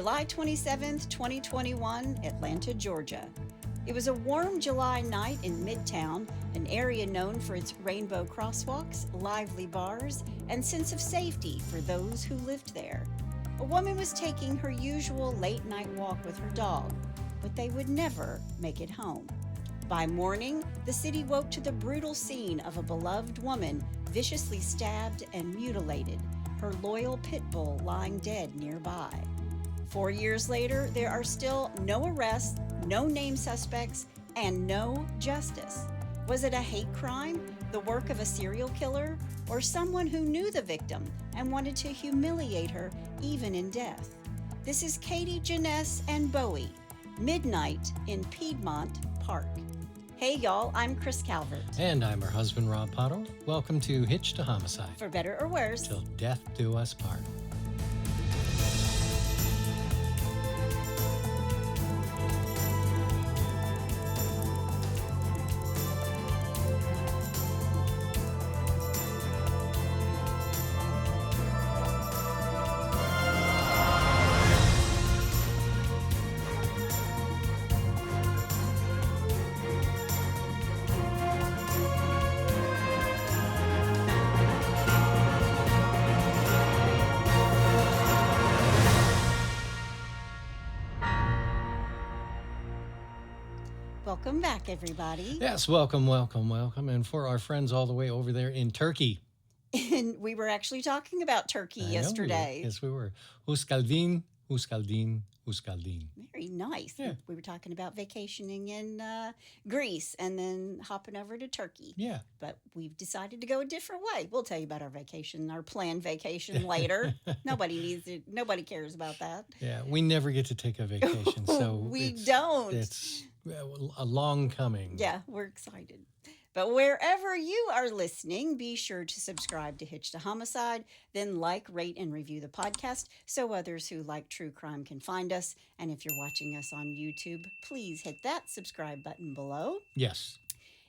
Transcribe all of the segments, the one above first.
July 27th, 2021, Atlanta, Georgia. It was a warm July night in Midtown, an area known for its rainbow crosswalks, lively bars, and sense of safety for those who lived there. A woman was taking her usual late-night walk with her dog, but they would never make it home. By morning, the city woke to the brutal scene of a beloved woman viciously stabbed and mutilated, her loyal pit bull lying dead nearby. 4 years later, there are still no arrests, no named suspects, and no justice. Was it a hate crime, the work of a serial killer, or someone who knew the victim and wanted to humiliate her even in death? This is Katie, Janness, and Bowie, Midnight in Piedmont Park. Hey y'all, I'm Chris Calvert. And I'm her husband, Rob Potto. Welcome to Hitched to Homicide. For better or worse. Till death do us part. Welcome back, everybody. Yes, welcome. And for our friends all the way over there in Turkey. And we were actually talking about Turkey yesterday. Yes, we were. Huskaldin. Very nice. Yeah. We were talking about vacationing in Greece and then hopping over to Turkey. Yeah. But we've decided to go a different way. We'll tell you about our vacation, our planned vacation later. Nobody needs it. Nobody cares about that. Yeah, we never get to take a vacation, so we don't. It's a long coming. Yeah, we're excited. But wherever you are listening, be sure to subscribe to Hitched to Homicide, then like, rate, and review the podcast so others who like true crime can find us. And if you're watching us on YouTube, please hit that subscribe button below. Yes.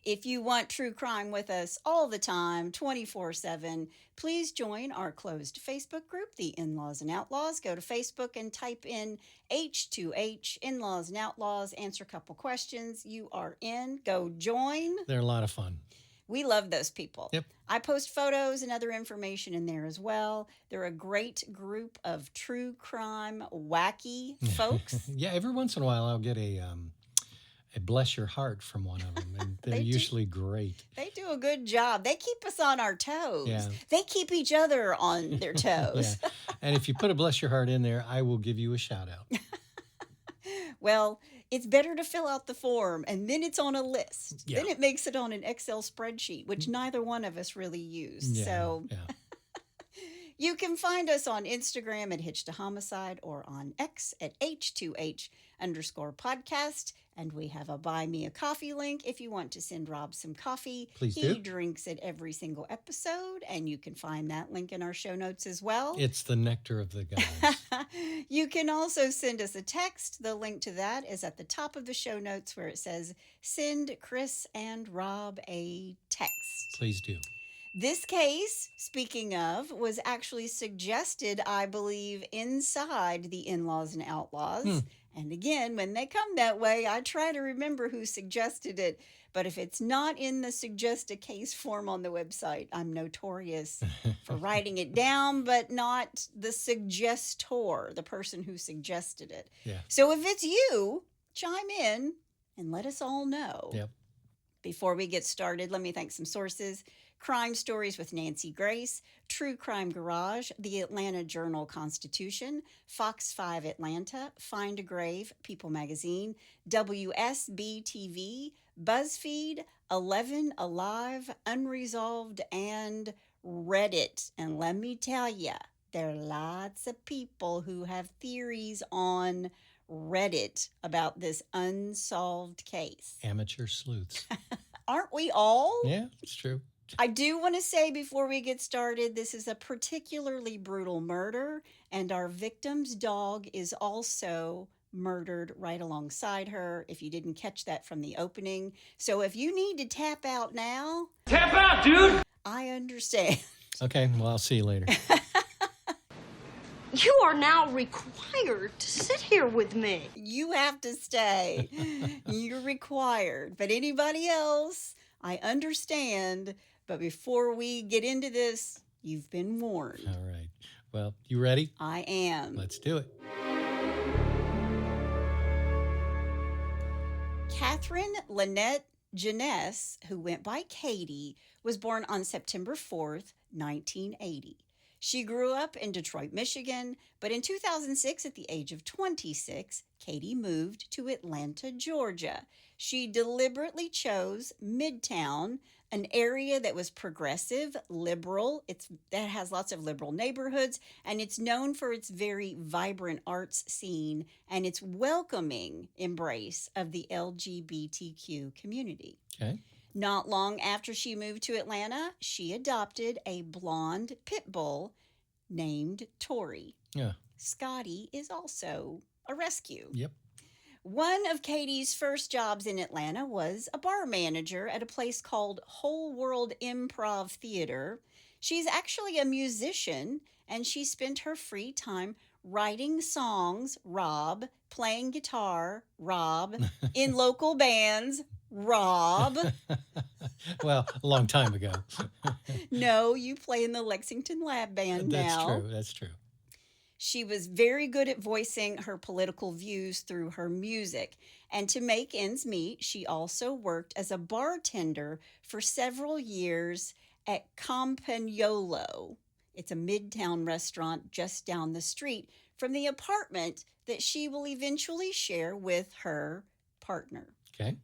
If you want true crime with us all the time, 24/7, please join our closed Facebook group, the In-Laws and Outlaws. Go to Facebook and type in H2H, In-Laws and Outlaws, answer a couple questions. You are in. Go join. They're a lot of fun. We love those people. Yep. I post photos and other information in there as well. They're a great group of true crime, wacky folks. Yeah, every once in a while I'll get a bless your heart from one of them, and they're usually great. They do a good job. They keep us on our toes. Yeah. They keep each other on their toes. Yeah. And if you put a bless your heart in there, I will give you a shout out. Well, it's better to fill out the form, and then it's on a list. Yeah. Then it makes it on an Excel spreadsheet, which neither one of us really use. Yeah, So yeah. you can find us on Instagram at Hitched to Homicide or on X at H2H_podcast. And we have a Buy Me a Coffee link if you want to send Rob some coffee. Please He do. drinks it every single episode, and you can find that link in our show notes as well. It's the nectar of the gods. You can also send us a text. The link to that is at the top of the show notes where it says, send Chris and Rob a text. Please do. This case, speaking of, was actually suggested, I believe, inside the In-Laws and Outlaws. And again, when they come that way, I try to remember who suggested it. But if it's not in the suggest a case form on the website, I'm notorious for writing it down, but not the suggestor, the person who suggested it. Yeah. So if it's you, chime in and let us all know. Yep. Before we get started, let me thank some sources. Crime Stories with Nancy Grace, True Crime Garage, the Atlanta Journal-Constitution, Fox 5 Atlanta, Find a Grave, People Magazine, WSB-TV, BuzzFeed, 11 Alive, Unresolved, and Reddit. And let me tell you, there are lots of people who have theories on Reddit about this unsolved case. Amateur sleuths. Aren't we all? Yeah, it's true. I do want to say before we get started, this is a particularly brutal murder, and our victim's dog is also murdered right alongside her, if you didn't catch that from the opening. So if you need to tap out now... Tap out, dude! I understand. Okay, well, I'll see you later. You are now required to sit here with me. You have to stay. You're required. But anybody else, I understand. But before we get into this, you've been warned. All right. Well, you ready? I am. Let's do it. Catherine Lynette Janness, who went by Katie, was born on September 4th, 1980. She grew up in Detroit, Michigan, but in 2006, at the age of 26, Katie moved to Atlanta, Georgia. She deliberately chose Midtown, an area that was progressive, liberal. That has lots of liberal neighborhoods, and it's known for its very vibrant arts scene and its welcoming embrace of the LGBTQ community. Okay. Not long after she moved to Atlanta, she adopted a blonde pit bull named Tori. Yeah. Scotty is also a rescue. Yep. One of Katie's first jobs in Atlanta was a bar manager at a place called Whole World Improv Theater. She's actually a musician, and she spent her free time writing songs, Rob, playing guitar, Rob, in local bands, Rob. Well, a long time ago. No, you play in the Lexington Lab Band now. That's true. She was very good at voicing her political views through her music. And to make ends meet, she also worked as a bartender for several years at Campagnolo. It's a Midtown restaurant just down the street from the apartment that she will eventually share with her partner. Okay.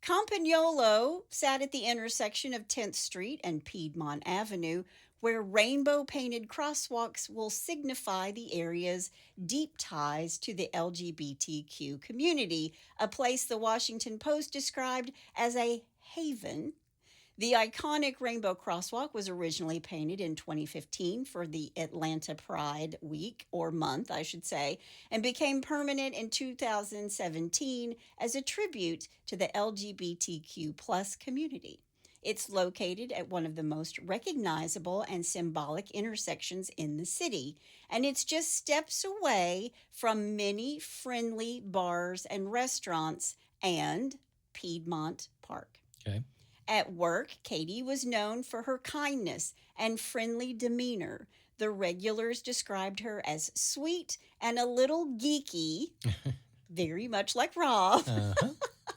Campagnolo sat at the intersection of 10th Street and Piedmont Avenue, where rainbow-painted crosswalks will signify the area's deep ties to the LGBTQ community, a place the Washington Post described as a haven. The iconic rainbow crosswalk was originally painted in 2015 for the Atlanta Pride Week, or month, I should say, and became permanent in 2017 as a tribute to the LGBTQ plus community. It's located at one of the most recognizable and symbolic intersections in the city, and it's just steps away from many friendly bars and restaurants and Piedmont Park. Okay. At work, Katie was known for her kindness and friendly demeanor. The regulars described her as sweet and a little geeky, very much like Rob. Uh-huh.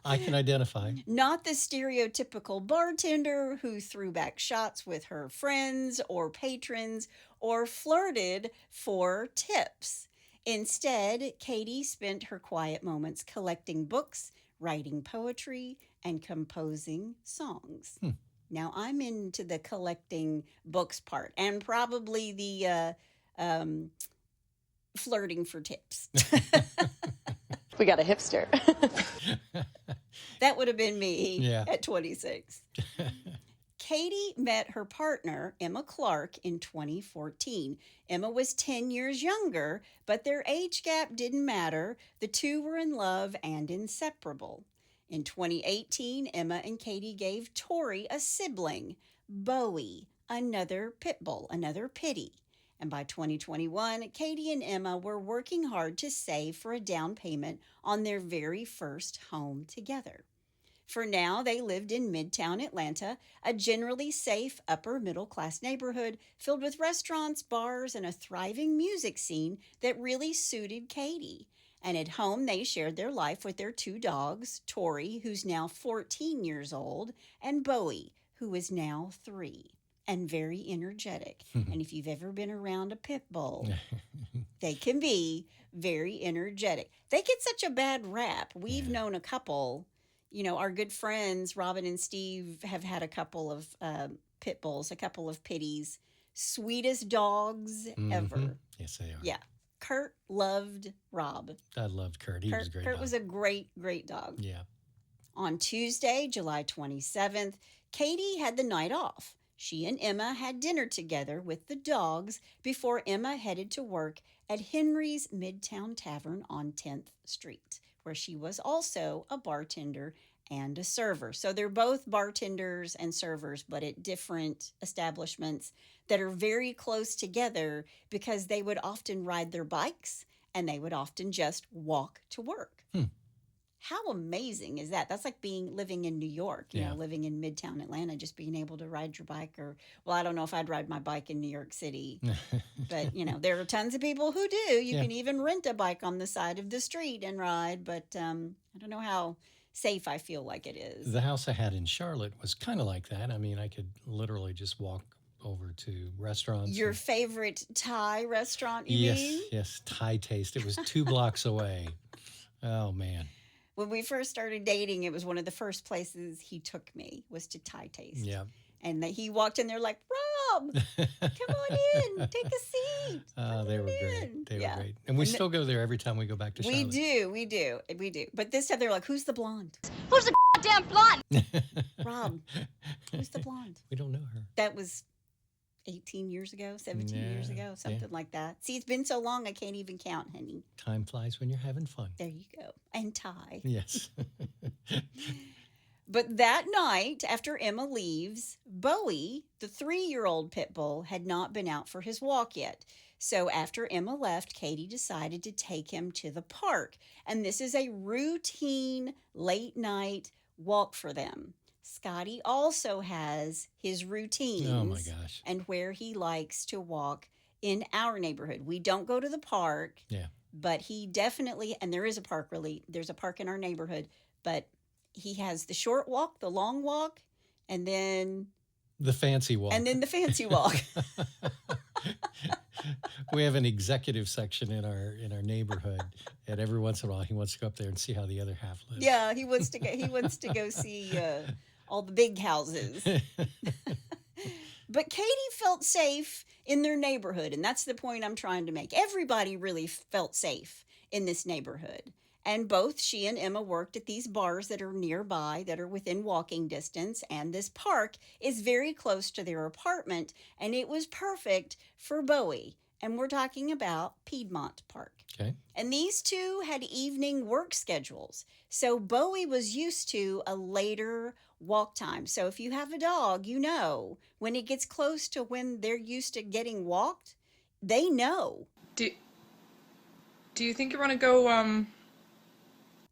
I can identify. Not the stereotypical bartender who threw back shots with her friends or patrons or flirted for tips. Instead, Katie spent her quiet moments collecting books, writing poetry, and composing songs. Now, I'm into the collecting books part and probably the flirting for tips. We got a hipster. That would have been me Yeah. at 26. Katie met her partner, Emma Clark, in 2014. Emma was 10 years younger, but their age gap didn't matter. The two were in love and inseparable. In 2018, Emma and Katie gave Tori a sibling, Bowie, another pit bull, another pitty. And by 2021, Katie and Emma were working hard to save for a down payment on their very first home together. For now, they lived in Midtown Atlanta, a generally safe upper-middle-class neighborhood filled with restaurants, bars, and a thriving music scene that really suited Katie. And at home, they shared their life with their two dogs, Tori, who's now 14 years old, and Bowie, who is now 3, and very energetic. And if you've ever been around a pit bull, they can be very energetic. They get such a bad rap. We've known a couple, our good friends, Robin and Steve, have had a couple of pit bulls, a couple of pitties. Sweetest dogs ever. Yes, they are. Yeah. Kurt loved Rob. I loved Kurt. He was a great Kurt dog. was a great, great dog. Yeah. On Tuesday, July 27th, Katie had the night off. She and Emma had dinner together with the dogs before Emma headed to work at Henry's Midtown Tavern on 10th Street, where she was also a bartender and a server. So they're both bartenders and servers, but at different establishments that are very close together because they would often ride their bikes and they would often just walk to work. How amazing is that? That's like living in New York, you know, living in Midtown Atlanta, just being able to ride your bike well, I don't know if I'd ride my bike in New York City, but you know, there are tons of people who do. You can even rent a bike on the side of the street and ride, but I don't know how safe I feel like it is. The house I had in Charlotte was kind of like that. I mean, I could literally just walk over to restaurants. Your favorite Thai restaurant, you mean? Yes, Thai Taste. It was 2 blocks away. Oh, man. When we first started dating, it was one of the first places he took me was to Thai Taste. Yeah. And he walked in there like, Rob, come on in, take a seat. They were great. They were great. And we still go there every time we go back to Charlotte. We do. But this time they're like, who's the blonde? Who's the goddamn blonde? Rob, who's the blonde? We don't know her. That was 18 years ago, 17 years ago, something like that. See, it's been so long I can't even count, honey. Time flies when you're having fun. There you go. And Thai. Yes. But that night, after Emma leaves, Bowie, the 3-year-old pit bull, had not been out for his walk yet. So after Emma left, Katie decided to take him to the park. And this is a routine late night walk for them. Scotty also has his routines. Oh my gosh. And where he likes to walk in our neighborhood. We don't go to the park. Yeah. But he definitely, and there's a park in our neighborhood, but he has the short walk, the long walk, and then the fancy walk. And then the fancy walk. We have an executive section in our neighborhood, and every once in a while he wants to go up there and see how the other half lives. Yeah, he wants to go see all the big houses. But Katie felt safe in their neighborhood, and that's the point I'm trying to make. Everybody really felt safe in this neighborhood. And both she and Emma worked at these bars that are nearby, that are within walking distance. And this park is very close to their apartment. And it was perfect for Bowie. And we're talking about Piedmont Park. Okay. And these two had evening work schedules. So Bowie was used to a later walk time. So if you have a dog, you know, when it gets close to when they're used to getting walked, they know. Do you think you want to go,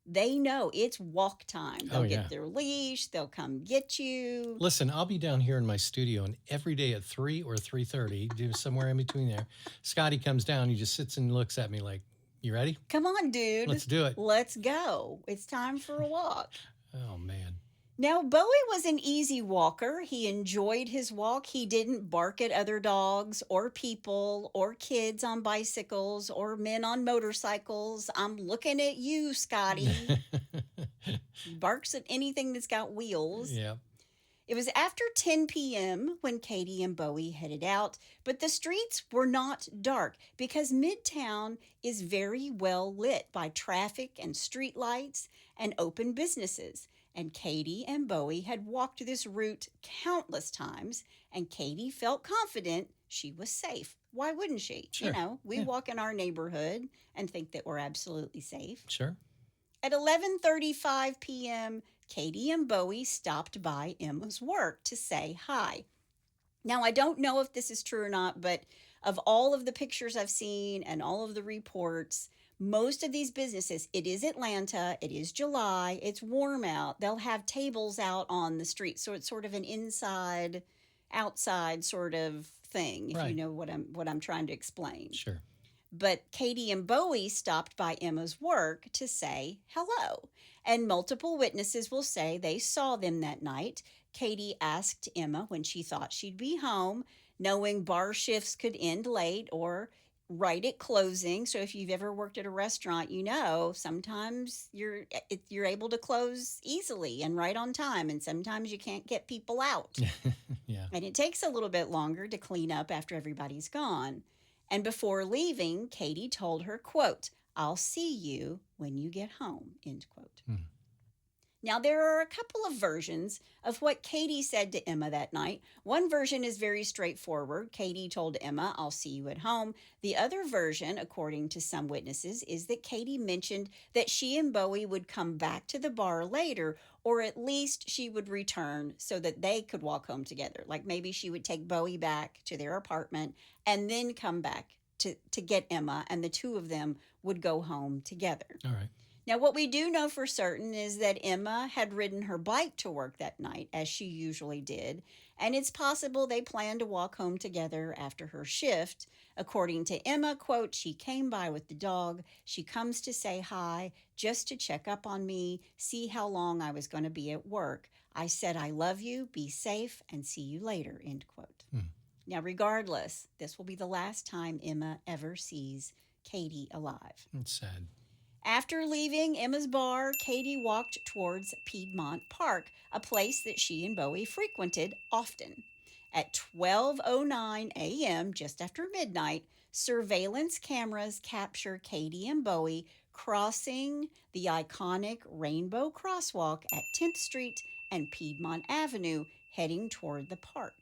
They know it's walk time. They'll get their leash. They'll come get you. Listen, I'll be down here in my studio, and every day at 3 or 3:30, somewhere in between there, Scotty comes down. He just sits and looks at me like, "You ready? Come on, dude. Let's do it. Let's go. It's time for a walk." Oh, man. Now, Bowie was an easy walker. He enjoyed his walk. He didn't bark at other dogs or people or kids on bicycles or men on motorcycles. I'm looking at you, Scotty. He barks at anything that's got wheels. Yeah. It was after 10 p.m. when Katie and Bowie headed out, but the streets were not dark because Midtown is very well lit by traffic and street lights and open businesses. And Katie and Bowie had walked this route countless times, and Katie felt confident she was safe. Why wouldn't she? Sure. You know, we walk in our neighborhood and think that we're absolutely safe. Sure. At 11:35 p.m., Katie and Bowie stopped by Emma's work to say hi. Now, I don't know if this is true or not, but of all of the pictures I've seen and all of the reports, most of these businesses, it is Atlanta, it is July, it's warm out. They'll have tables out on the street. So it's sort of an inside, outside sort of thing, if you know what I'm trying to explain. Sure. But Katie and Bowie stopped by Emma's work to say hello. And multiple witnesses will say they saw them that night. Katie asked Emma when she thought she'd be home, knowing bar shifts could end late or right at closing. So if you've ever worked at a restaurant, you know sometimes you're able to close easily and right on time, and sometimes you can't get people out. Yeah. And it takes a little bit longer to clean up after everybody's gone. And before leaving, Katie told her, quote, "I'll see you when you get home," end quote. Now, there are a couple of versions of what Katie said to Emma that night. One version is very straightforward. Katie told Emma, "I'll see you at home." The other version, according to some witnesses, is that Katie mentioned that she and Bowie would come back to the bar later, or at least she would return so that they could walk home together. Like maybe she would take Bowie back to their apartment and then come back to get Emma, and the two of them would go home together. All right. Now, what we do know for certain is that Emma had ridden her bike to work that night, as she usually did, and it's possible they planned to walk home together after her shift. According to Emma, quote, "She came by with the dog. She comes to say hi, just to check up on me, see how long I was going to be at work. I said, I love you, be safe, and see you later," end quote. Now, regardless, this will be the last time Emma ever sees Katie alive. It's sad. After leaving Emma's bar, Katie walked towards Piedmont Park, a place that she and Bowie frequented often. At 12:09 a.m., just after midnight, surveillance cameras capture Katie and Bowie crossing the iconic Rainbow Crosswalk at 10th Street and Piedmont Avenue, heading toward the park.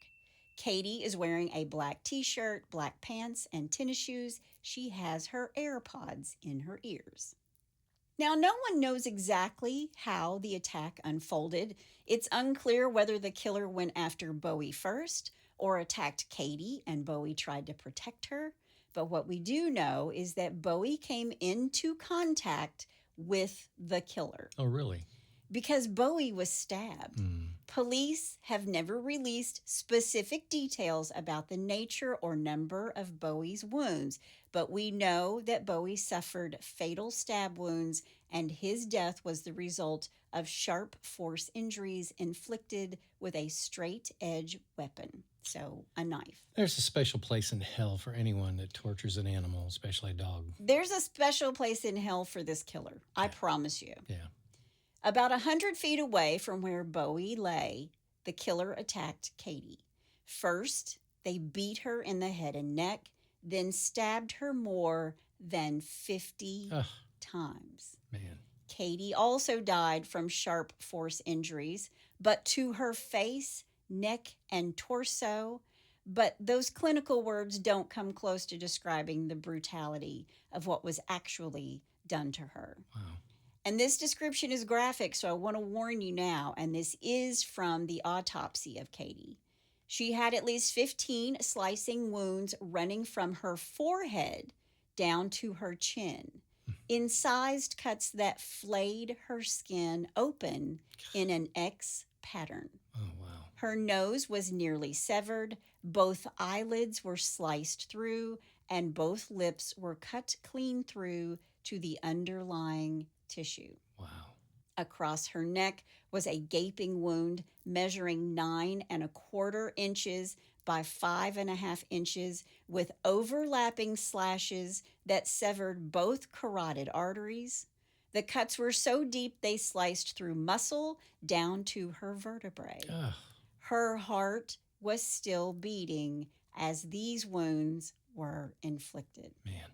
Katie is wearing a black t-shirt, black pants, and tennis shoes. She has her AirPods in her ears. Now, no one knows exactly how the attack unfolded. It's unclear whether the killer went after Bowie first or attacked Katie and Bowie tried to protect her. But what we do know is that Bowie came into contact with the killer Oh, really? because Bowie was stabbed. Police have never released specific details about the nature or number of Bowie's wounds, but we know that Bowie suffered fatal stab wounds, and his death was the result of sharp force injuries inflicted with a straight-edge weapon, so a knife. There's a special place in hell for anyone that tortures an animal, especially a dog. There's a special place in hell for this killer, I promise you. Yeah. About 100 feet away from where Bowie lay, the killer attacked Katie. First, they beat her in the head and neck, then stabbed her more than 50 times. Man. Katie also died from sharp force injuries, but to her face, neck, and torso. But those clinical words don't come close to describing the brutality of what was actually done to her. Wow. And this description is graphic, so I want to warn you now, and this is from the autopsy of Katie. She had at least 15 slicing wounds running from her forehead down to her chin, incised cuts that flayed her skin open in an X pattern. Oh, wow. Her nose was nearly severed, both eyelids were sliced through, and both lips were cut clean through to the underlying tissue. Wow. Across her neck was a gaping wound measuring 9¼ inches by 5½ inches with overlapping slashes that severed both carotid arteries. The cuts were so deep they sliced through muscle down to her vertebrae. Ugh. Her heart was still beating as these wounds were inflicted. Man.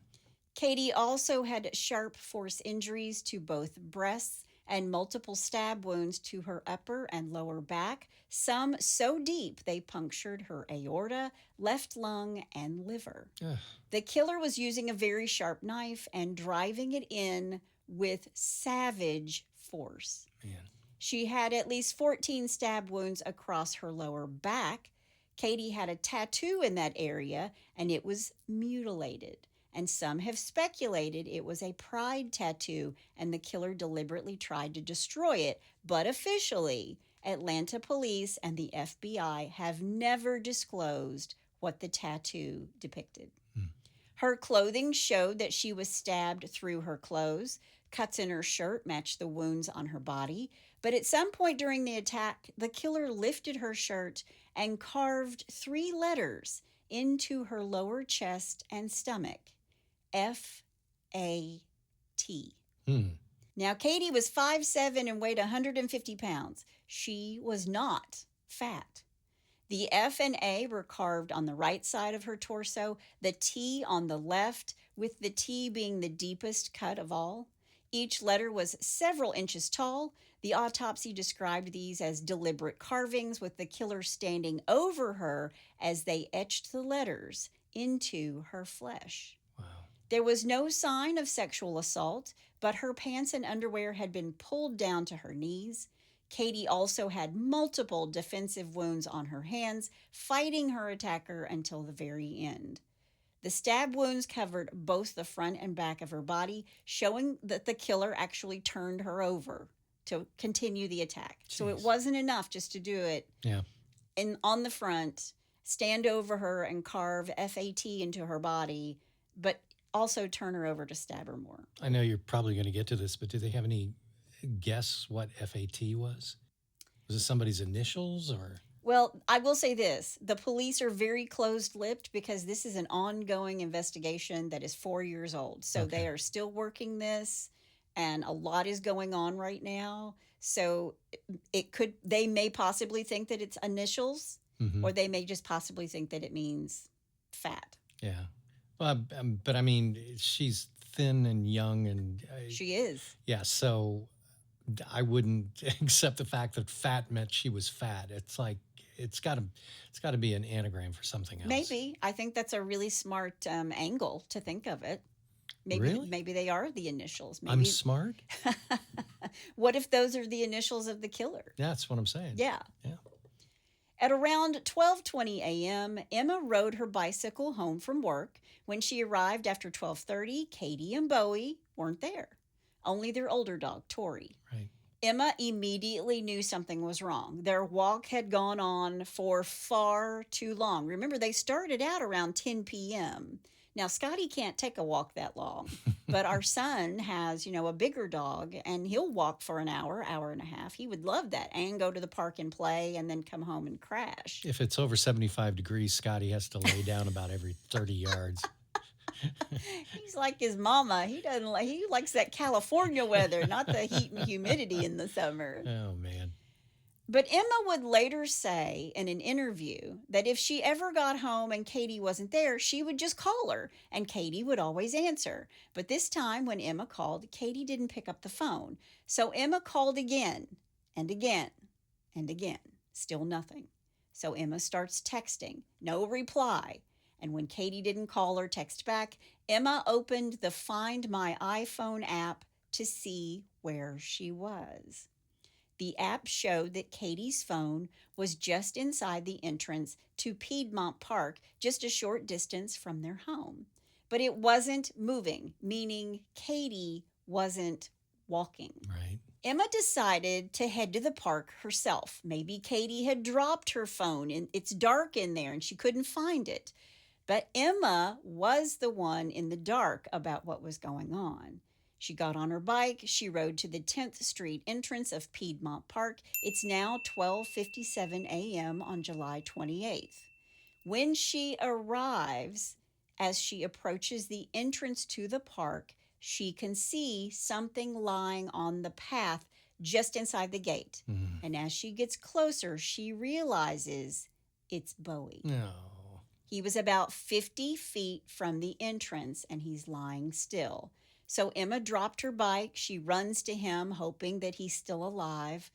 Katie also had sharp force injuries to both breasts and multiple stab wounds to her upper and lower back, some so deep they punctured her aorta, left lung, and liver. Ugh. The killer was using a very sharp knife and driving it in with savage force. Man. She had at least 14 stab wounds across her lower back. Katie had a tattoo in that area, and it was mutilated. And some have speculated it was a pride tattoo and the killer deliberately tried to destroy it. But officially, Atlanta police and the FBI have never disclosed what the tattoo depicted. Her clothing showed that she was stabbed through her clothes. Cuts in her shirt matched the wounds on her body. But at some point during the attack, the killer lifted her shirt and carved 3 letters into her lower chest and stomach. F-A-T. Now, Katie was 5'7" and weighed 150 pounds. She was not fat. The F and A were carved on the right side of her torso, the T on the left, with the T being the deepest cut of all. Each letter was several inches tall. The autopsy described these as deliberate carvings, with the killer standing over her as they etched the letters into her flesh. Wow. There was no sign of sexual assault, but her pants and underwear had been pulled down to her knees. Katie also had multiple defensive wounds on her hands, fighting her attacker until the very end. The stab wounds covered both the front and back of her body, showing that the killer actually turned her over to continue the attack. Jeez. So it wasn't enough just to do it on the front, stand over her and carve FAT into her body, but also turn her over to stab her more. I know you're probably going to get to this, but do they have any guess what FAT was? Was it somebody's initials or? Well, I will say this. The police are very closed-lipped because this is an ongoing investigation that is 4 years old. So Okay. they are still working this, and a lot is going on right now. So they may possibly think that it's initials, Mhm. or they may just possibly think that it means fat. Yeah. Well, but I mean, she's thin and young, and She is. yeah. So I wouldn't accept the fact that fat meant she was fat. It's like it's got to be an anagram for something else. Maybe. I think that's a really smart angle to think of it. Really? Maybe they are the initials. Maybe. I'm smart. What if those are the initials of the killer? That's what I'm saying. Yeah. Yeah. At around 12:20 a.m., Emma rode her bicycle home from work. When she arrived after 12:30, Katie and Bowie weren't there. Only their older dog, Tori. Right. Emma immediately knew something was wrong. Their walk had gone on for far too long. Remember, they started out around 10 p.m. Now, Scotty can't take a walk that long, but our son has, a bigger dog, and he'll walk for an hour, hour and a half. He would love that, and go to the park and play, and then come home and crash. If it's over 75 degrees, Scotty has to lay down about every 30 yards. He's like his mama. He likes that California weather, not the heat and humidity in the summer. Oh, man. But Emma would later say in an interview that if she ever got home and Katie wasn't there, she would just call her, and Katie would always answer. But this time when Emma called, Katie didn't pick up the phone. So Emma called again and again and again. Still nothing. So Emma starts texting. No reply. And when Katie didn't call or text back, Emma opened the Find My iPhone app to see where she was. The app showed that Katie's phone was just inside the entrance to Piedmont Park, just a short distance from their home. But it wasn't moving, meaning Katie wasn't walking. Right. Emma decided to head to the park herself. Maybe Katie had dropped her phone, and it's dark in there and she couldn't find it. But Emma was the one in the dark about what was going on. She got on her bike. She rode to the 10th Street entrance of Piedmont Park. It's now 12:57 a.m. on July 28th. When she arrives, as she approaches the entrance to the park, she can see something lying on the path just inside the gate. Mm. And as she gets closer, she realizes it's Bowie. No. He was about 50 feet from the entrance, and he's lying still. So Emma dropped her bike. She runs to him, hoping that he's still alive.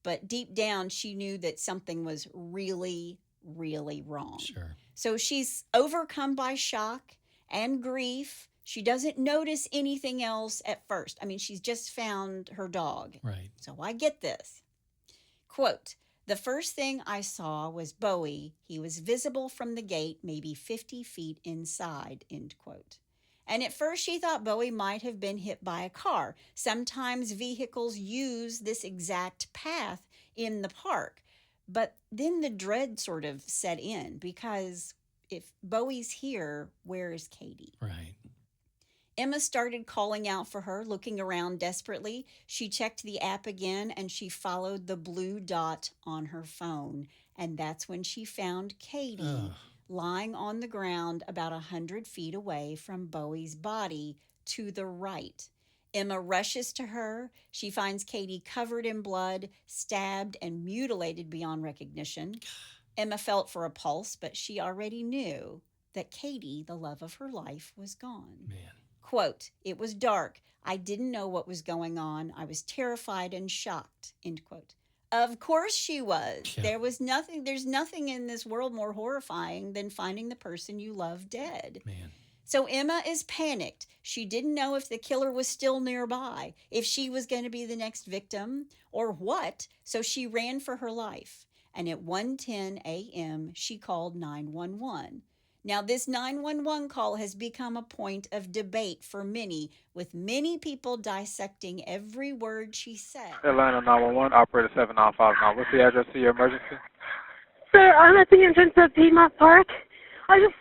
But deep down, she knew that something was really, really wrong. Sure. So she's overcome by shock and grief. She doesn't notice anything else at first. I mean, she's just found her dog. Right. So I get this. Quote, "The first thing I saw was Bowie. He was visible from the gate, maybe 50 feet inside," end quote. And at first she thought Bowie might have been hit by a car. Sometimes vehicles use this exact path in the park. But then the dread sort of set in, because if Bowie's here, where is Katie? Right. Emma started calling out for her, looking around desperately. She checked the app again, and she followed the blue dot on her phone. And that's when she found Katie Ugh. lying on the ground about 100 feet away from Bowie's body to the right. Emma rushes to her. She finds Katie covered in blood, stabbed, and mutilated beyond recognition. Emma felt for a pulse, but she already knew that Katie, the love of her life, was gone. Man. Quote, "It was dark. I didn't know what was going on. I was terrified and shocked," end quote. Of course she was. Yeah. There's nothing in this world more horrifying than finding the person you love dead. Man. So Emma is panicked. She didn't know if the killer was still nearby, if she was going to be the next victim, or what, so she ran for her life. And at 1:10 a.m., she called 911. Now, this 911 call has become a point of debate for many, with many people dissecting every word she said. Atlanta 911, operator 7959. What's the address to your emergency? Sir, I'm at the entrance of Piedmont Park. I just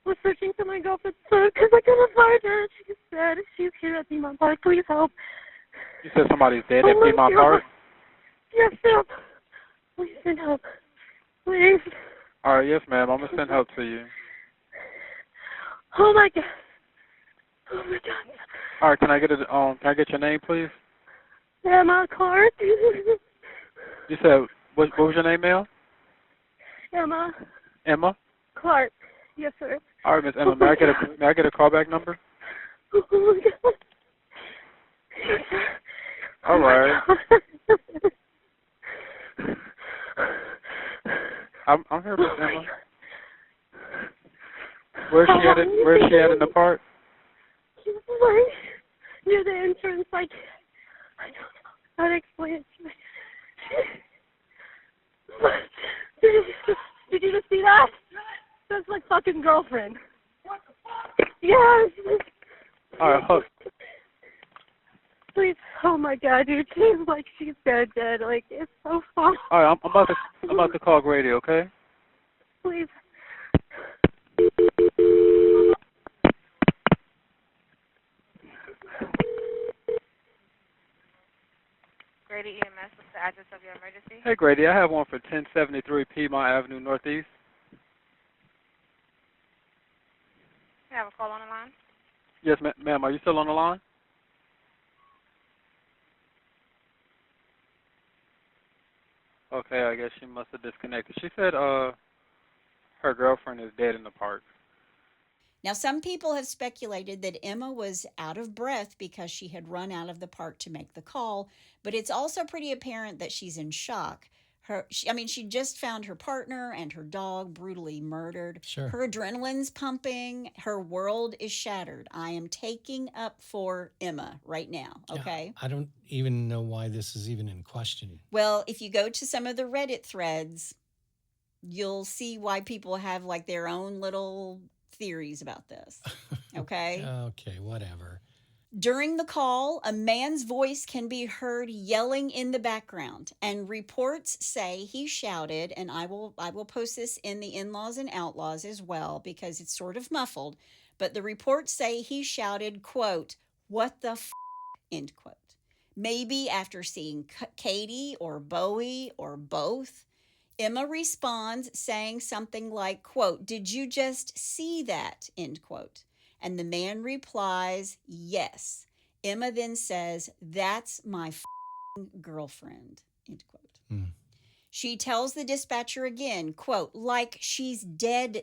was searching for my girlfriend's phone because I couldn't find her. She said she's here at Piedmont Park. Please help. You said somebody's dead at my Piedmont God. Park? Yes, ma'am. Please send help. Please. All right, yes, ma'am. I'm going to send help to you. Oh, my God. Oh, my God. All right, can I get your name, please? Emma Clark. You said, what was your name, ma'am? Emma Emma? Clark. Yes, sir. All right, Miss Emma, may I get a callback number? Oh, my God. Yes, sir. All right. I'm here, Miss Emma. Where's she at in the park? She's like near the entrance. I don't know how to explain it to you. Did you just see that? That's my fucking girlfriend. Yes. All right, hold. Please, oh my God, dude, she's dead. Like, it's so fun. All right, I'm about to call Grady, okay? Please. Grady EMS, what's the address of your emergency? Hey, Grady, I have one for 1073 Piedmont Avenue Northeast. You have a call on the line? Yes, ma'am. Are you still on the line? Okay, I guess she must have disconnected. She said her girlfriend is dead in the park. Now, some people have speculated that Emma was out of breath because she had run out of the park to make the call, but it's also pretty apparent that she's in shock. She just found her partner and her dog brutally murdered. Sure. Her adrenaline's pumping. Her world is shattered. I am taking up for Emma right now, okay? Yeah, I don't even know why this is even in question. Well, if you go to some of the Reddit threads, you'll see why people have like their own little theories about this, okay? Okay, whatever. During the call, a man's voice can be heard yelling in the background, and reports say he shouted, and I will post this in the In-Laws and Outlaws as well because it's sort of muffled, but the reports say he shouted, quote, "What the f***," end quote. Maybe after seeing Katie or Bowie or both. Emma responds saying something like, quote, "Did you just see that?" end quote. And the man replies, "Yes." Emma then says, "That's my girlfriend," end quote. She tells the dispatcher again, quote, "Like she's dead,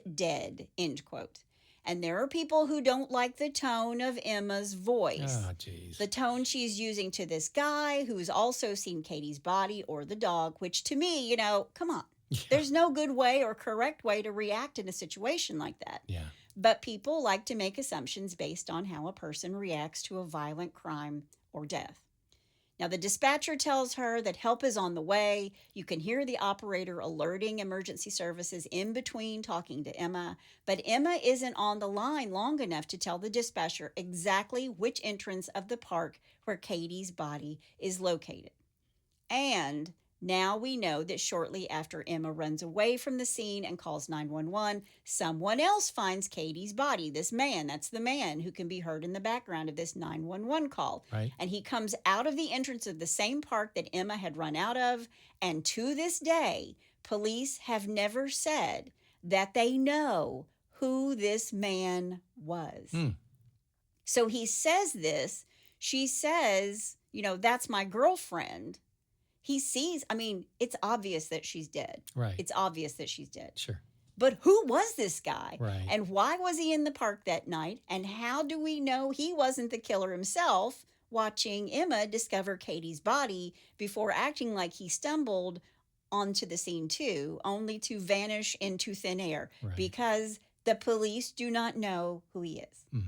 end quote. And there are people who don't like the tone of Emma's voice. Oh, geez. The tone she's using to this guy who's also seen Katie's body or the dog, which to me, come on. Yeah. There's no good way or correct way to react in a situation like that. Yeah. But people like to make assumptions based on how a person reacts to a violent crime or death. Now, the dispatcher tells her that help is on the way. You can hear the operator alerting emergency services in between talking to Emma, but Emma isn't on the line long enough to tell the dispatcher exactly which entrance of the park where Katie's body is located. And now we know that shortly after Emma runs away from the scene and calls 911, someone else finds Katie's body. This man, that's the man who can be heard in the background of this 911 call. Right. And he comes out of the entrance of the same park that Emma had run out of. And to this day, police have never said that they know who this man was. So he says this. She says, "That's my girlfriend." He sees, it's obvious that she's dead. Right. It's obvious that she's dead. Sure. But who was this guy? Right. And why was he in the park that night? And how do we know he wasn't the killer himself, watching Emma discover Katie's body before acting like he stumbled onto the scene too, only to vanish into thin air? Right. Because the police do not know who he is.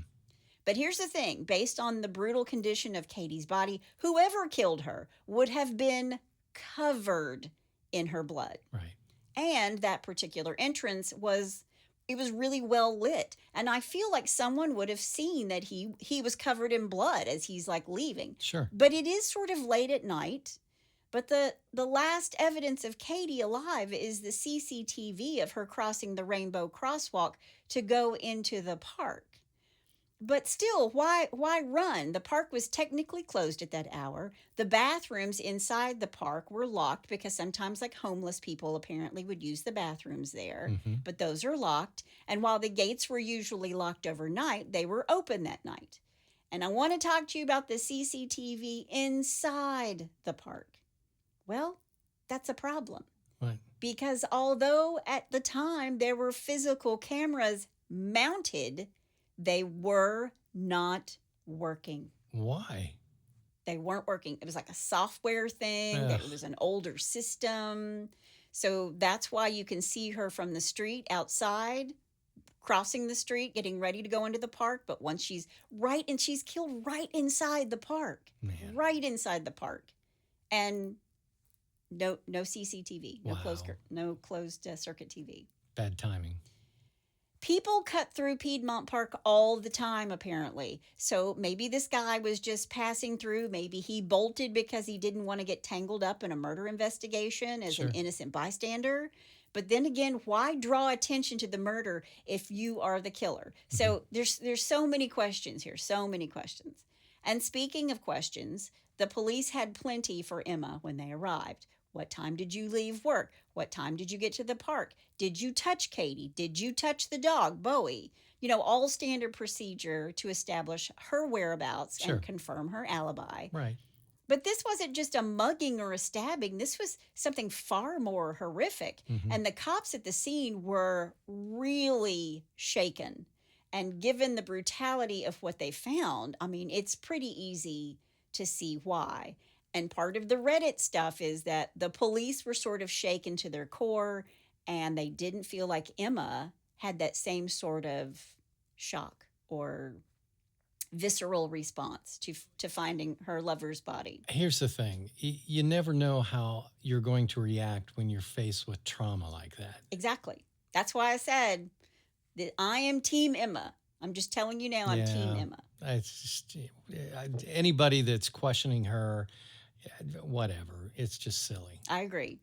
But here's the thing, based on the brutal condition of Katie's body, whoever killed her would have been covered in her blood. Right. And that particular entrance was really well lit. And I feel like someone would have seen that he was covered in blood as he's like leaving. Sure. But it is sort of late at night. But the last evidence of Katie alive is the CCTV of her crossing the rainbow crosswalk to go into the park. But still, why run? The park was technically closed at that hour. The bathrooms inside the park were locked because sometimes like homeless people apparently would use the bathrooms there. But those are locked. And while the gates were usually locked overnight, they were open that night. And I want to talk to you about the CCTV inside the park. Well, that's a problem. Right. Because although at the time there were physical cameras mounted, they were not working. Why? They weren't working. It was like a software thing. It was an older system. So that's why you can see her from the street outside, crossing the street, getting ready to go into the park. But once she's killed right inside the park. Man. Right inside the park. And no CCTV, no closed circuit TV. Bad timing. People cut through Piedmont Park all the time, apparently. So maybe this guy was just passing through. Maybe he bolted because he didn't want to get tangled up in a murder investigation as an innocent bystander. But then again, why draw attention to the murder if you are the killer? So there's so many questions here, so many questions. And speaking of questions, the police had plenty for Emma when they arrived. What time did you leave work? What time did you get to the park? Did you touch Katie? Did you touch the dog, Bowie? You know, all standard procedure to establish her whereabouts and confirm her alibi. Right. But this wasn't just a mugging or a stabbing. This was something far more horrific. And the cops at the scene were really shaken. And given the brutality of what they found, I mean, it's pretty easy to see why. And part of the Reddit stuff is that the police were sort of shaken to their core, and they didn't feel like Emma had that same sort of shock or visceral response to finding her lover's body. Here's the thing. You never know how you're going to react when you're faced with trauma like that. Exactly. That's why I said that I am Team Emma. I'm just telling you now, I'm Team Emma. It's just, anybody that's questioning her, whatever, it's just silly. I agree.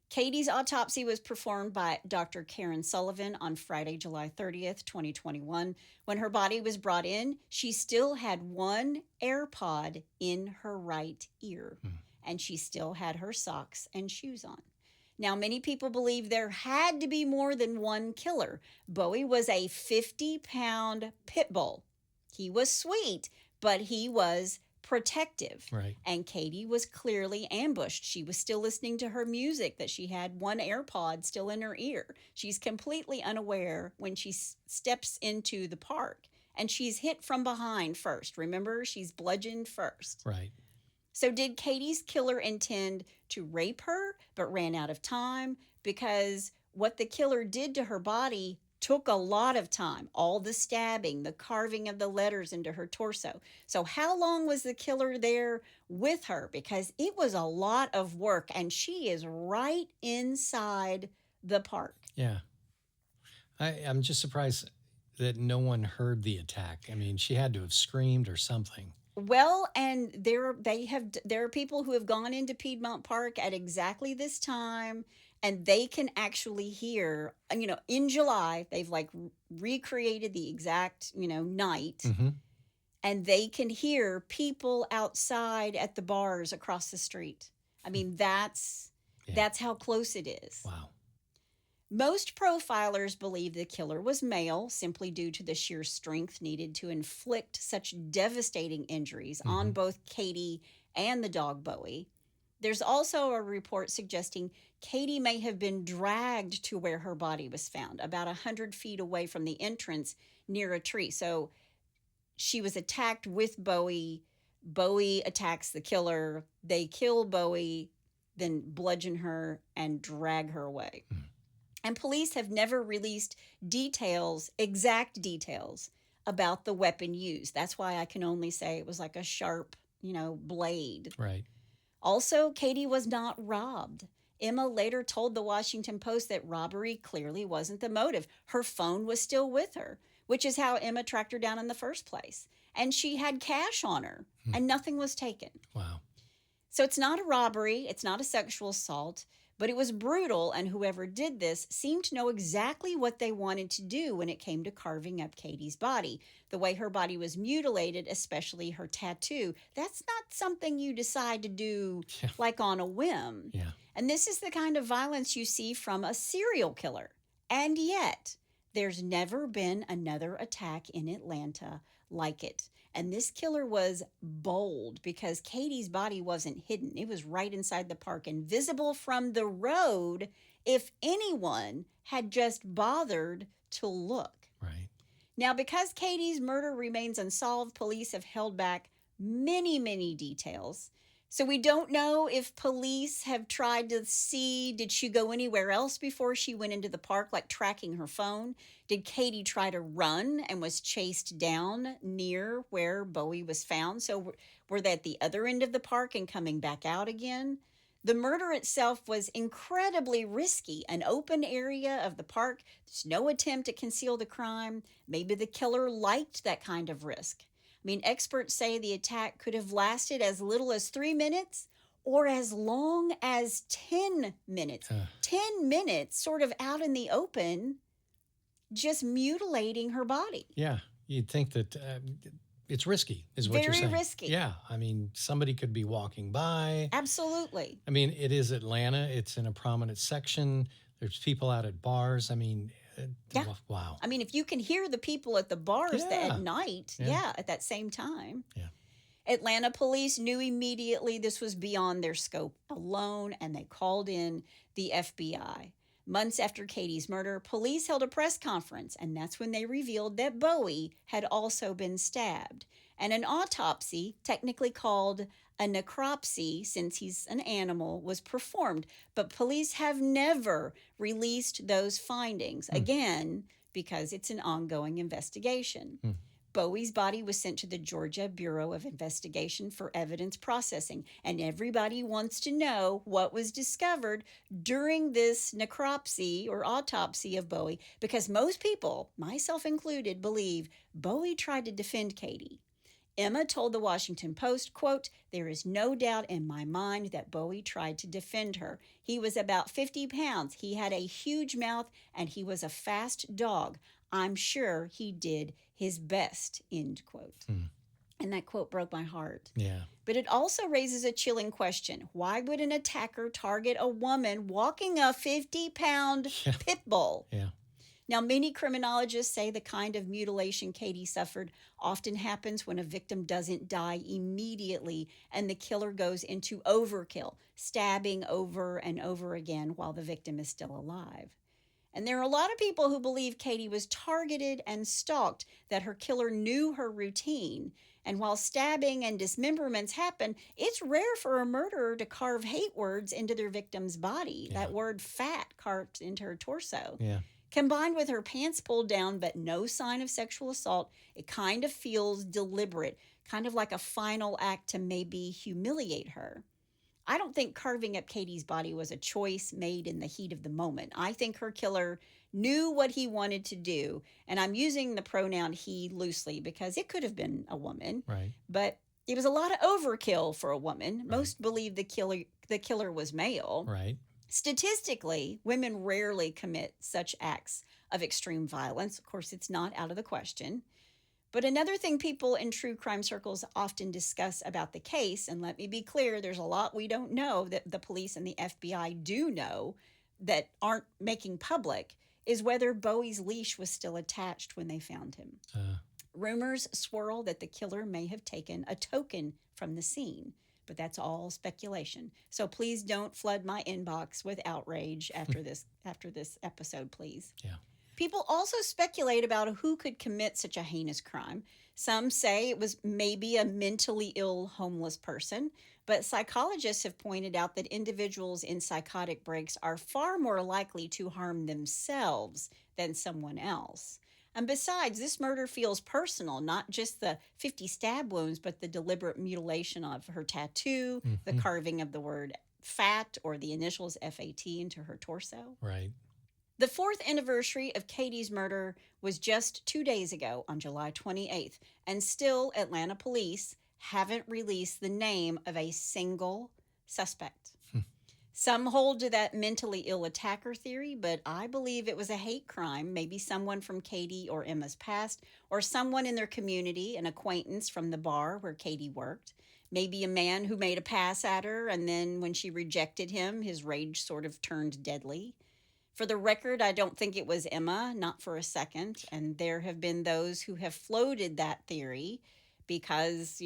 Katie's autopsy was performed by Dr. Karen Sullivan on Friday, July 30th, 2021. When her body was brought in, she still had one AirPod in her right ear, and she still had her socks and shoes on. Now, many people believe there had to be more than one killer. Bowie was a 50-pound pit bull. He was sweet, but he was protective. Right. And Katie was clearly ambushed. She was still listening to her music that she had one AirPod still in her ear. She's completely unaware when she steps into the park. And she's hit from behind first. Remember, she's bludgeoned first. Right. So did Katie's killer intend to rape her but ran out of time? Because what the killer did to her body took a lot of time. All the stabbing, the carving of the letters into her torso. So how long was the killer there with her? Because it was a lot of work, and she is right inside the park. Yeah. I'm just surprised that no one heard the attack. I mean, she had to have screamed or something. Well, and there are people who have gone into Piedmont Park at exactly this time, and they can actually hear, in July, they've like recreated the exact, night, and they can hear people outside at the bars across the street. I mean, that's how close it is. Wow. Most profilers believe the killer was male simply due to the sheer strength needed to inflict such devastating injuries on both Katie and the dog Bowie. There's also a report suggesting Katie may have been dragged to where her body was found, about 100 feet away from the entrance near a tree. So she was attacked with Bowie. Bowie attacks the killer. They kill Bowie, then bludgeon her and drag her away. And police have never released details, exact details, about the weapon used. That's why I can only say it was like a sharp, blade. Right. Also, Katie was not robbed. Emma later told the Washington Post that robbery clearly wasn't the motive. Her phone was still with her, which is how Emma tracked her down in the first place. And she had cash on her, and nothing was taken. Wow. So it's not a robbery, it's not a sexual assault, but it was brutal, and whoever did this seemed to know exactly what they wanted to do when it came to carving up Katie's body. The way her body was mutilated, especially her tattoo, that's not something you decide to do like on a whim. Yeah. And this is the kind of violence you see from a serial killer. And yet, there's never been another attack in Atlanta like it. And this killer was bold because Katie's body wasn't hidden. It was right inside the park and visible from the road if anyone had just bothered to look. Right. Now, because Katie's murder remains unsolved, police have held back many, many details. So we don't know if police have tried to see, did she go anywhere else before she went into the park, like tracking her phone? Did Katie try to run and was chased down near where Bowie was found? So were they at the other end of the park and coming back out again? The murder itself was incredibly risky. An open area of the park, there's no attempt to conceal the crime. Maybe the killer liked that kind of risk. I mean, experts say the attack could have lasted as little as 3 minutes or as long as 10 minutes. 10 minutes sort of out in the open, just mutilating her body. Yeah. You'd think that it's risky, is what you're saying. Very risky. Yeah. I mean, somebody could be walking by. Absolutely. I mean, it is Atlanta. It's in a prominent section. There's people out at bars. I mean, wow. I mean, if you can hear the people at the bars Yeah. at night, at that same time. Yeah. Atlanta police knew immediately this was beyond their scope alone, and they called in the FBI. Months after Katie's murder, police held a press conference, and that's when they revealed that Bowie had also been stabbed. And an autopsy, technically called a necropsy since he's an animal, was performed. But police have never released those findings, again, because it's an ongoing investigation. Bowie's body was sent to the Georgia Bureau of Investigation for evidence processing, and everybody wants to know what was discovered during this necropsy or autopsy of Bowie, because most people, myself included, believe Bowie tried to defend Katie. Emma told the Washington Post, quote, "There is no doubt in my mind that Bowie tried to defend her. He was about 50 pounds. He had a huge mouth, and he was a fast dog. I'm sure he did his best," end quote. And that quote broke my heart. Yeah. But it also raises a chilling question. Why would an attacker target a woman walking a 50-pound pit bull? Yeah. Now, many criminologists say the kind of mutilation Katie suffered often happens when a victim doesn't die immediately and the killer goes into overkill, stabbing over and over again while the victim is still alive. And there are a lot of people who believe Katie was targeted and stalked, that her killer knew her routine. And while stabbing and dismemberments happen, it's rare for a murderer to carve hate words into their victim's body. That word fat carved into her torso. Yeah. Combined with her pants pulled down but no sign of sexual assault, it kind of feels deliberate, kind of like a final act to maybe humiliate her. I don't think carving up Katie's body was a choice made in the heat of the moment. I think her killer knew what he wanted to do, and I'm using the pronoun he loosely because it could have been a woman, Right. but it was a lot of overkill for a woman. Most believe the killer was male. Right. Statistically, women rarely commit such acts of extreme violence. Of course, it's not out of the question. But another thing people in true crime circles often discuss about the case, and let me be clear, there's a lot we don't know that the police and the FBI do know that aren't making public, is whether Bowie's leash was still attached when they found him. Rumors swirl that the killer may have taken a token from the scene. but that's all speculation. So please don't flood my inbox with outrage after this episode, please. Yeah. People also speculate about who could commit such a heinous crime. Some say it was maybe a mentally ill homeless person, but psychologists have pointed out that individuals in psychotic breaks are far more likely to harm themselves than someone else. And besides, this murder feels personal, not just the 50 stab wounds, but the deliberate mutilation of her tattoo, the carving of the word fat or the initials FAT into her torso. Right. The 4th anniversary of Katie's murder was just 2 days ago on July 28th, and still Atlanta police haven't released the name of a single suspect. Some hold to that mentally ill attacker theory, but I believe it was a hate crime, maybe someone from Katie or Emma's past, or someone in their community, an acquaintance from the bar where Katie worked. Maybe a man who made a pass at her, and then when she rejected him, his rage sort of turned deadly. For the record, I don't think it was Emma, not for a second, and there have been those who have floated that theory because,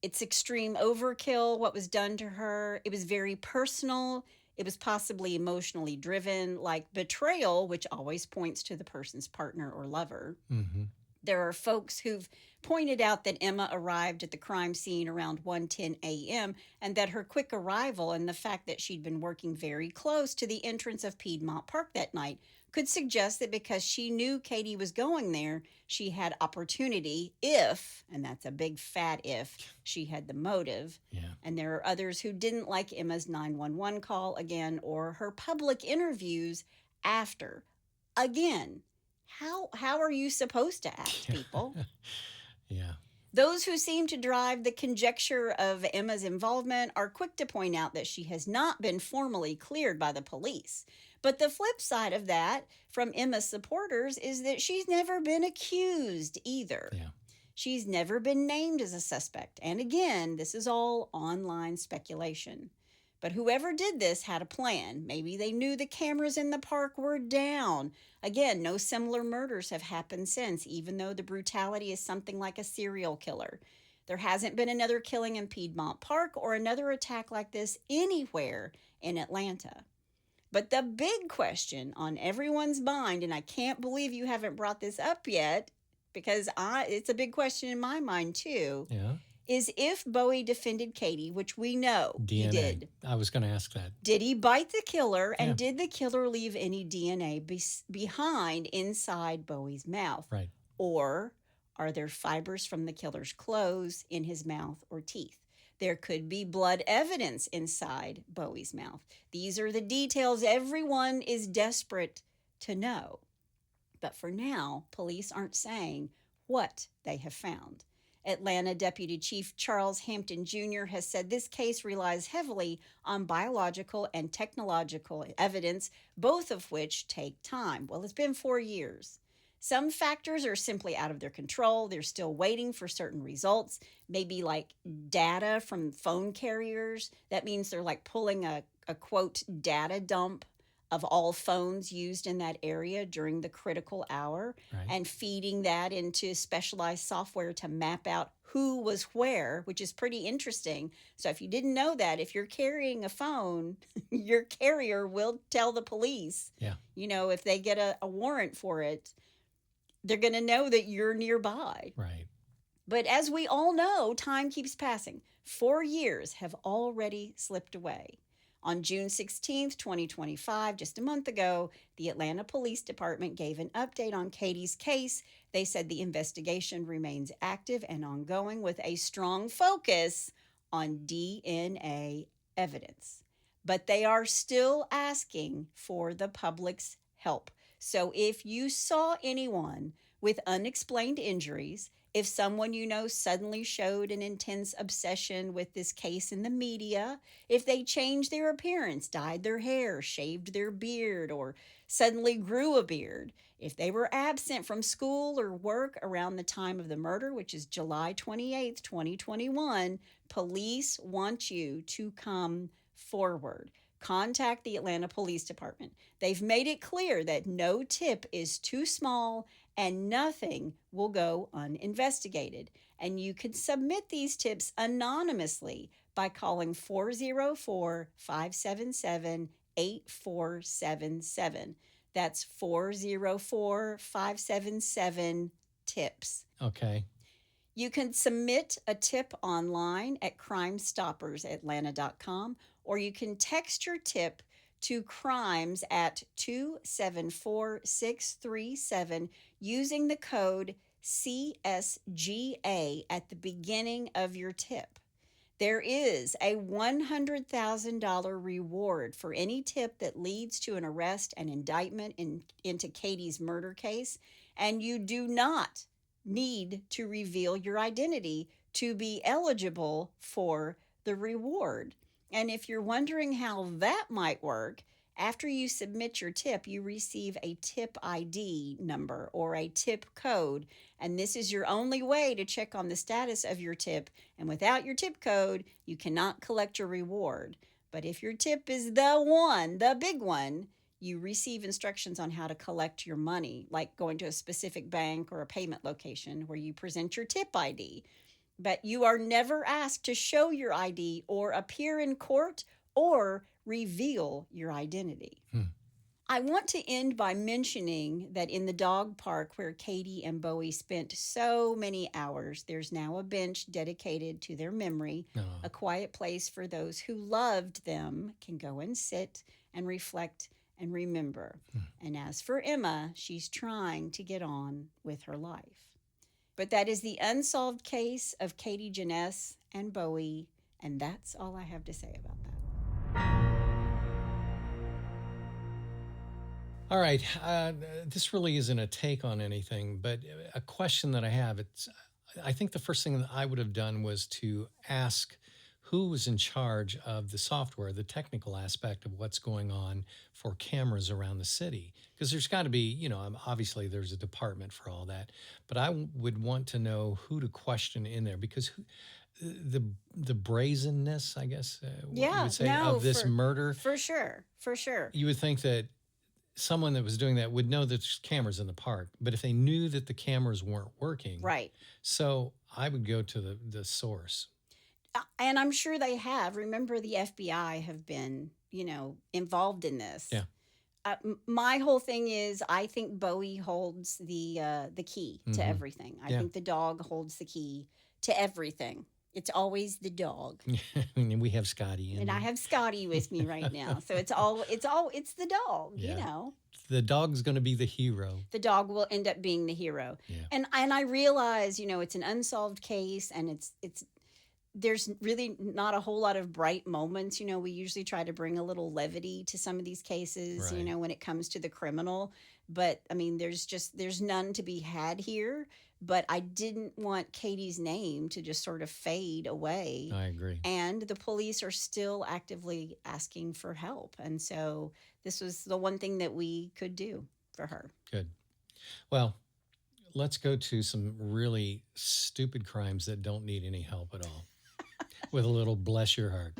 it's extreme overkill, what was done to her. It was very personal. It was possibly emotionally driven, like betrayal, which always points to the person's partner or lover. Mm-hmm. There are folks who've pointed out that Emma arrived at the crime scene around 1:10 a.m. and that her quick arrival and the fact that she'd been working very close to the entrance of Piedmont Park that night could suggest that because she knew Katie was going there, she had opportunity if, and that's a big fat if, she had the motive. Yeah. And there are others who didn't like Emma's 911 call again or her public interviews after. Again, how are you supposed to act, people? Yeah. Those who seem to drive the conjecture of Emma's involvement are quick to point out that she has not been formally cleared by the police. But the flip side of that from Emma's supporters is that she's never been accused either. Yeah. She's never been named as a suspect. And again, this is all online speculation. But whoever did this had a plan. Maybe they knew the cameras in the park were down. Again, no similar murders have happened since, even though the brutality is something like a serial killer. There hasn't been another killing in Piedmont Park or another attack like this anywhere in Atlanta. But the big question on everyone's mind, and I can't believe you haven't brought this up yet, because it's a big question in my mind too, Yeah. is if Bowie defended Katie, which we know DNA. he did. I was going to ask that. Did he bite the killer, and Yeah. did the killer leave any DNA behind inside Bowie's mouth? Right. Or are there fibers from the killer's clothes in his mouth or teeth? There could be blood evidence inside Bowie's mouth. These are the details everyone is desperate to know. But for now, police aren't saying what they have found. Atlanta Deputy Chief Charles Hampton Jr. has said this case relies heavily on biological and technological evidence, both of which take time. Well, it's been 4 years. Some factors are simply out of their control. They're still waiting for certain results, maybe like data from phone carriers. That means they're like pulling a quote, data dump of all phones used in that area during the critical hour, Right. and feeding that into specialized software to map out who was where, which is pretty interesting. So if you didn't know that, if you're carrying a phone, your carrier will tell the police. Yeah. If they get a warrant for it, they're going to know that you're nearby. Right. But as we all know, time keeps passing. 4 years have already slipped away. On June 16th, 2025, just a month ago, the Atlanta Police Department gave an update on Katie's case. They said the investigation remains active and ongoing with a strong focus on DNA evidence. But they are still asking for the public's help. So if you saw anyone with unexplained injuries, if someone you know suddenly showed an intense obsession with this case in the media, if they changed their appearance, dyed their hair, shaved their beard, or suddenly grew a beard, if they were absent from school or work around the time of the murder, which is July 28th, 2021, police want you to come forward. Contact the Atlanta Police Department. They've made it clear that no tip is too small and nothing will go uninvestigated. And you can submit these tips anonymously by calling 404-577-8477. That's 404-577-TIPS. Okay. You can submit a tip online at crimestoppersatlanta.com, or you can text your tip to crimes at 274637 using the code CSGA at the beginning of your tip. There is a $100,000 reward for any tip that leads to an arrest and indictment into Katie's murder case, and you do not need to reveal your identity to be eligible for the reward. And if you're wondering how that might work, after you submit your tip, you receive a tip ID number or a tip code, and this is your only way to check on the status of your tip. And without your tip code, you cannot collect your reward. But if your tip is the big one, you receive instructions on how to collect your money, like going to a specific bank or a payment location where you present your tip ID. But you are never asked to show your ID or appear in court or reveal your identity. I want to end by mentioning that in the dog park where Katie and Bowie spent so many hours, there's now a bench dedicated to their memory, a quiet place for those who loved them can go and sit and reflect and remember. And as for Emma, she's trying to get on with her life. But that is the unsolved case of Katie, Janness, and Bowie, and that's all I have to say about that. All right. This really isn't a take on anything, but a question that I have. I think the first thing that I would have done was to ask who was in charge of the software, the technical aspect of what's going on for cameras around the city. Because there's got to be, obviously there's a department for all that, but I would want to know who to question in there, because the brazenness, I guess, you would say, of this murder. For sure. You would think that someone that was doing that would know that there's cameras in the park, but if they knew that the cameras weren't working. Right. So I would go to the source. And I'm sure they have. Remember, the FBI have been, involved in this. Yeah. My whole thing is, I think Bowie holds the key to everything. I think the dog holds the key to everything. It's always the dog. And we have Scotty. And I have Scotty with me right now. So it's the dog, The dog's going to be the hero. The dog will end up being the hero. Yeah. And I realize, it's an unsolved case, and it's there's really not a whole lot of bright moments. We usually try to bring a little levity to some of these cases, right, when it comes to the criminal. But I mean, there's none to be had here. But I didn't want Katie's name to just sort of fade away. I agree. And the police are still actively asking for help. And so this was the one thing that we could do for her. Good. Well, let's go to some really stupid crimes that don't need any help at all. With a little bless your heart.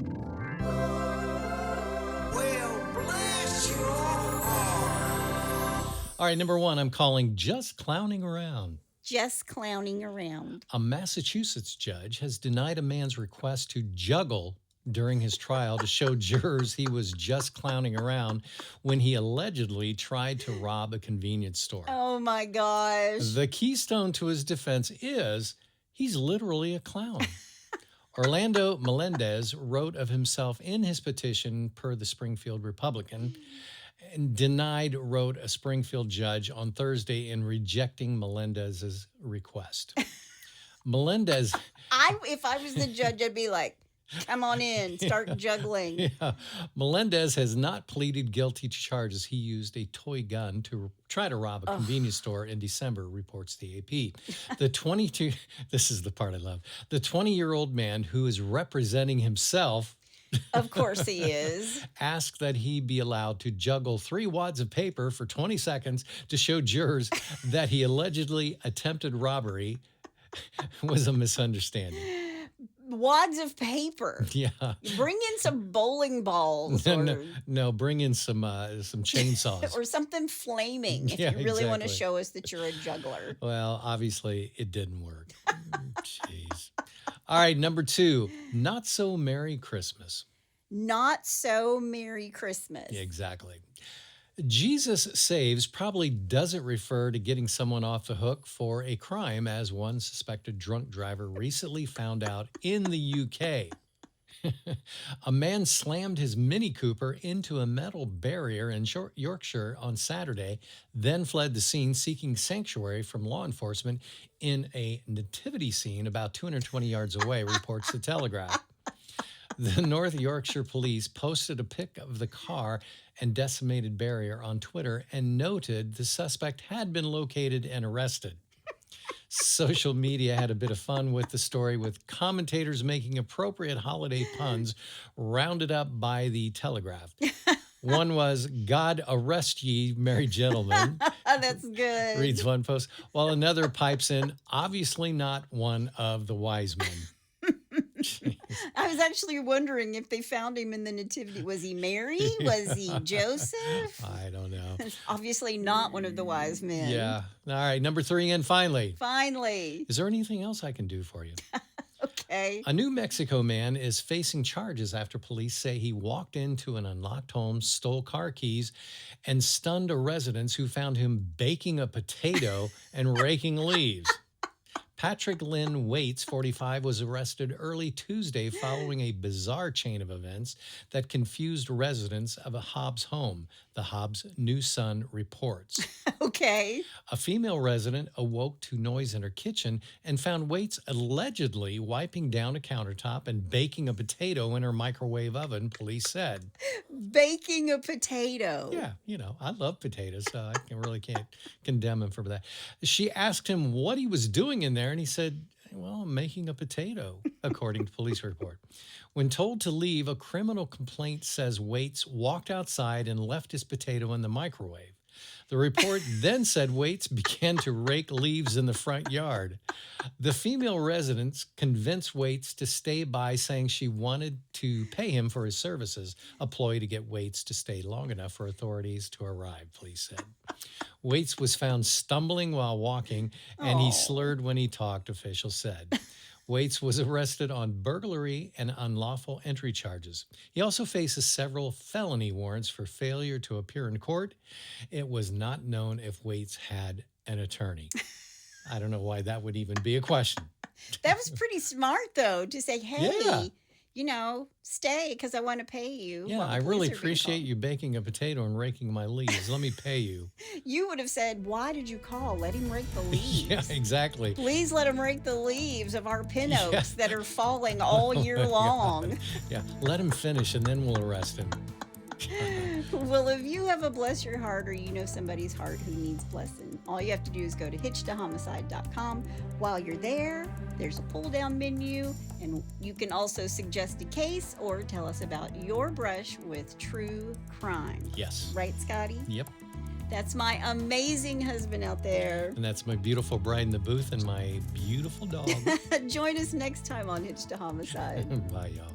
Well, bless your heart. All right, number one, I'm calling Just Clowning Around. Just clowning around. A Massachusetts judge has denied a man's request to juggle during his trial to show jurors he was just clowning around when he allegedly tried to rob a convenience store. Oh, my gosh. The keystone to his defense is he's literally a clown. Orlando Melendez wrote of himself in his petition per the Springfield Republican, and denied, wrote a Springfield judge on Thursday in rejecting Melendez's request. Melendez... If I was the judge, I'd be like, come on in, start juggling. Yeah. Melendez has not pleaded guilty to charges. He used a toy gun to try to rob a convenience store in December, reports the AP. This is the part I love. The 20-year-old man who is representing himself, of course he is, asked that he be allowed to juggle 3 wads of paper for 20 seconds to show jurors that he allegedly attempted robbery was a misunderstanding. wads of paper. Yeah. Bring in some bowling balls No, bring in some chainsaws. or something flaming if Yeah, you really want to exactly. show us that you're a juggler. Well, obviously it didn't work. Jeez. All right, number 2, Not So Merry Christmas. Not so Merry Christmas. Yeah, exactly. Jesus Saves probably doesn't refer to getting someone off the hook for a crime, as one suspected drunk driver recently found out in the UK. A man slammed his Mini Cooper into a metal barrier in Yorkshire on Saturday, then fled the scene seeking sanctuary from law enforcement in a nativity scene about 220 yards away, reports the Telegraph. The North Yorkshire police posted a pic of the car and decimated barrier on Twitter and noted the suspect had been located and arrested. Social media had a bit of fun with the story, with commentators making appropriate holiday puns rounded up by the Telegraph. One was, "God arrest ye, merry gentlemen," That's good. reads one post, while another pipes in, "Obviously not one of the wise men." I was actually wondering if they found him in the nativity. Was he Mary? Was he Joseph? I don't know. Obviously not one of the wise men. Yeah. All right, number 3, and finally. Finally. Is there anything else I can do for you? Okay. A New Mexico man is facing charges after police say he walked into an unlocked home, stole car keys, and stunned a resident who found him baking a potato and raking leaves. Patrick Lynn Waits, 45, was arrested early Tuesday following a bizarre chain of events that confused residents of a Hobbs home, the Hobbs New Sun reports. Okay. A female resident awoke to noise in her kitchen and found Waits allegedly wiping down a countertop and baking a potato in her microwave oven, police said. Baking a potato. Yeah, I love potatoes, so I can't condemn him for that. She asked him what he was doing in there, and he said, "Well, I'm making a potato," according to police report. When told to leave, a criminal complaint says Waits walked outside and left his potato in the microwave. The report then said Waits began to rake leaves in the front yard. The female residents convinced Waits to stay by, saying she wanted to pay him for his services, a ploy to get Waits to stay long enough for authorities to arrive, police said. Waits was found stumbling while walking, and he slurred when he talked, officials said. Waits was arrested on burglary and unlawful entry charges. He also faces several felony warrants for failure to appear in court. It was not known if Waits had an attorney. I don't know why that would even be a question. That was pretty smart, though, to say, hey, Yeah. Stay because I want to pay you. Yeah, while the I police really are being appreciate called. you baking a potato and raking my leaves. Let me pay you. You would have said, why did you call? Let him rake the leaves. Yeah, exactly. Please let him rake the leaves of our pin Yeah. oaks that are falling all Oh year my long. God. Yeah, let him finish and then we'll arrest him. Well, if you have a bless your heart or you know somebody's heart who needs blessing, all you have to do is go to hitchedtohomicide.com. While you're there, there's a pull-down menu, and you can also suggest a case or tell us about your brush with true crime. Yes. Right, Scotty? Yep. That's my amazing husband out there. And that's my beautiful bride in the booth and my beautiful dog. Join us next time on Hitched to Homicide. Bye, y'all.